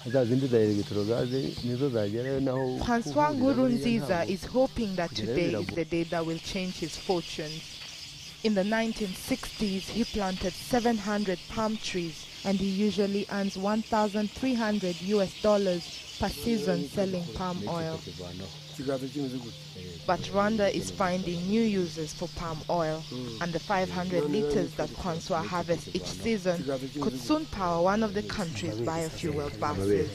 Francois Nkurunziza is hoping that today is the day that will change his fortunes. In the 1960s, he planted 700 palm trees, and he usually earns $1,300 per season selling palm oil. But Rwanda is finding new uses for palm oil, and the 500 liters that Francois harvests each season could soon power one of the country's biofuel buses.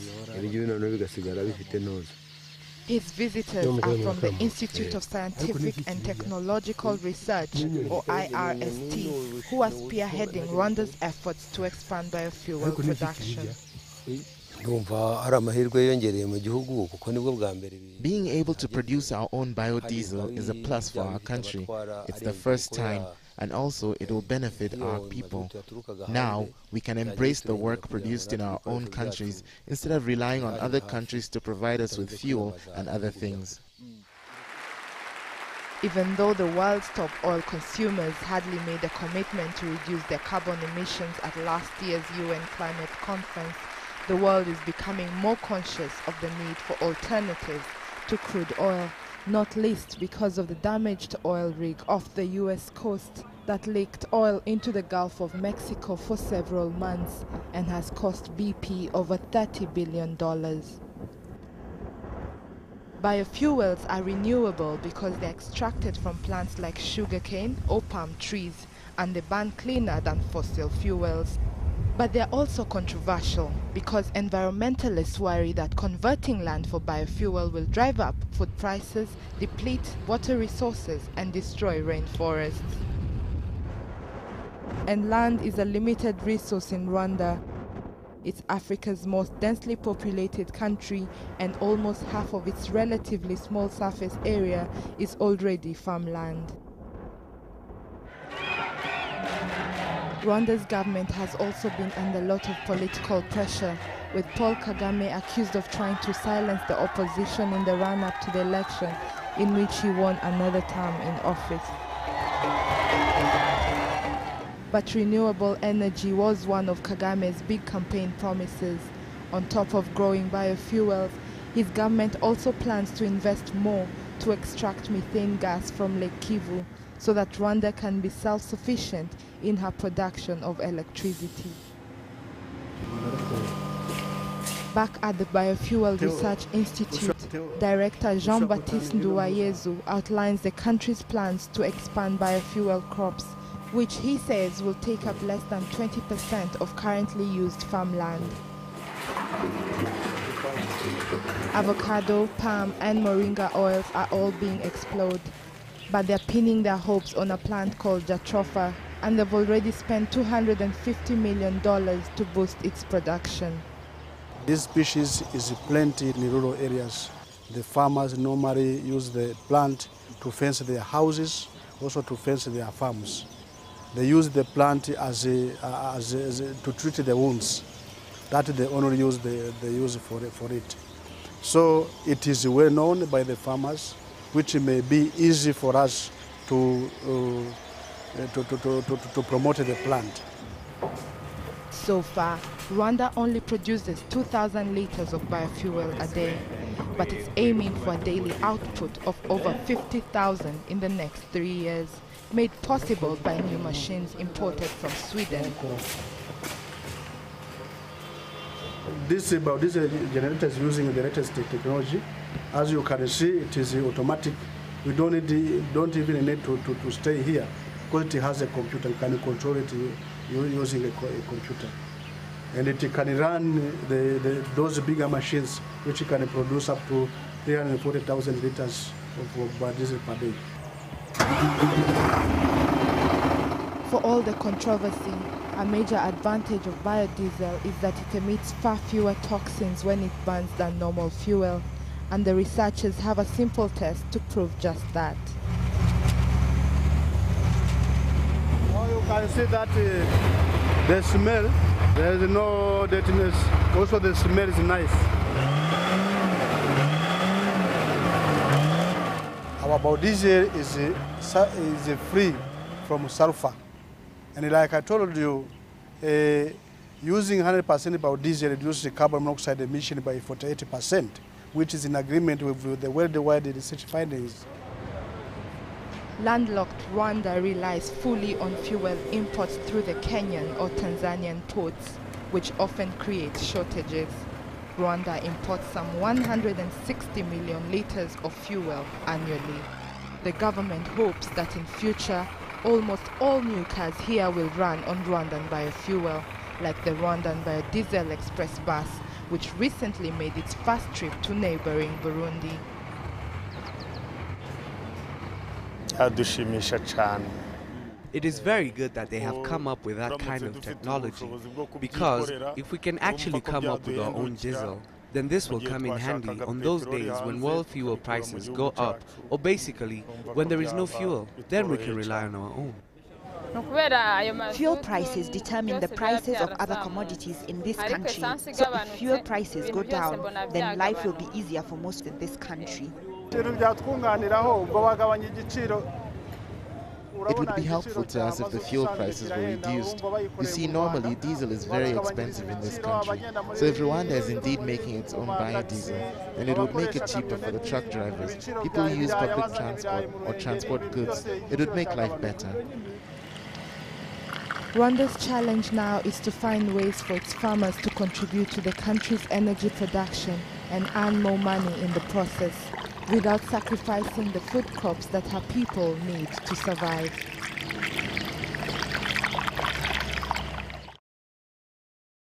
His visitors are from the Institute of Scientific and Technological Research, or IRST, who are spearheading Rwanda's efforts to expand biofuel production. Being able to produce our own biodiesel is a plus for our country. It's the first time, and also it will benefit our people. Now, we can embrace the work produced in our own countries instead of relying on other countries to provide us with fuel and other things. Even though the world's top oil consumers hardly made a commitment to reduce their carbon emissions at last year's UN climate conference, the world is becoming more conscious of the need for alternatives to crude oil, not least because of the damaged oil rig off the US coast that leaked oil into the Gulf of Mexico for several months and has cost BP over $30 billion. Biofuels are renewable because they're extracted from plants like sugarcane or palm trees, and they burn cleaner than fossil fuels. But they're also controversial because environmentalists worry that converting land for biofuel will drive up food prices, deplete water resources, and destroy rainforests. And land is a limited resource in Rwanda. It's Africa's most densely populated country, and almost half of its relatively small surface area is already farmland. Rwanda's government has also been under a lot of political pressure, with Paul Kagame accused of trying to silence the opposition in the run-up to the election, in which he won another term in office. But renewable energy was one of Kagame's big campaign promises. On top of growing biofuels, his government also plans to invest more to extract methane gas from Lake Kivu, so that Rwanda can be self-sufficient in her production of electricity. Back at the Biofuel Research Institute, Director Jean-Baptiste Nduwayezu outlines the country's plans to expand biofuel crops, which he says will take up less than 20% of currently used farmland. Avocado, palm, and moringa oils are all being explored, but they're pinning their hopes on a plant called jatropha, and they've already spent $250 million to boost its production. This species is plenty in rural areas. The farmers normally use the plant to fence their houses, also to fence their farms. They use the plant to treat the wounds. That they only use for it. So it is well known by the farmers, which may be easy for us to promote the plant. So far, Rwanda only produces 2,000 liters of biofuel a day, but it's aiming for a daily output of over 50,000 in the next 3 years, made possible by new machines imported from Sweden. This generator is using the latest technology. As you can see, it is automatic. We don't even need to stay here, because it has a computer. You can control it using a computer. And it can run those bigger machines, which can produce up to 340,000 liters of biodiesel per day. For all the controversy, a major advantage of biodiesel is that it emits far fewer toxins when it burns than normal fuel, and the researchers have a simple test to prove just that. Now you can see that the smell, there is no dirtiness. Also the smell is nice. Our biodiesel is free from sulfur. And like I told you, Using 100% biodiesel reduces the carbon monoxide emission by 48%, which is in agreement with the worldwide research findings. Landlocked Rwanda relies fully on fuel imports through the Kenyan or Tanzanian ports, which often creates shortages. Rwanda imports some 160 million liters of fuel annually. The government hopes that in future, almost all new cars here will run on Rwandan biofuel, like the Rwandan Biodiesel Express bus, which recently made its first trip to neighboring Burundi. It is very good that they have come up with that kind of technology, because if we can actually come up with our own diesel, then this will come in handy on those days when world fuel prices go up, or basically when there is no fuel, then we can rely on our own. Fuel prices determine the prices of other commodities in this country. So if fuel prices go down, then life will be easier for most in this country. It would be helpful to us if the fuel prices were reduced. You see, normally diesel is very expensive in this country. So if Rwanda is indeed making its own biodiesel, then it would make it cheaper for the truck drivers, people who use public transport or transport goods. It would make life better. Rwanda's challenge now is to find ways for its farmers to contribute to the country's energy production and earn more money in the process, without sacrificing the food crops that her people need to survive.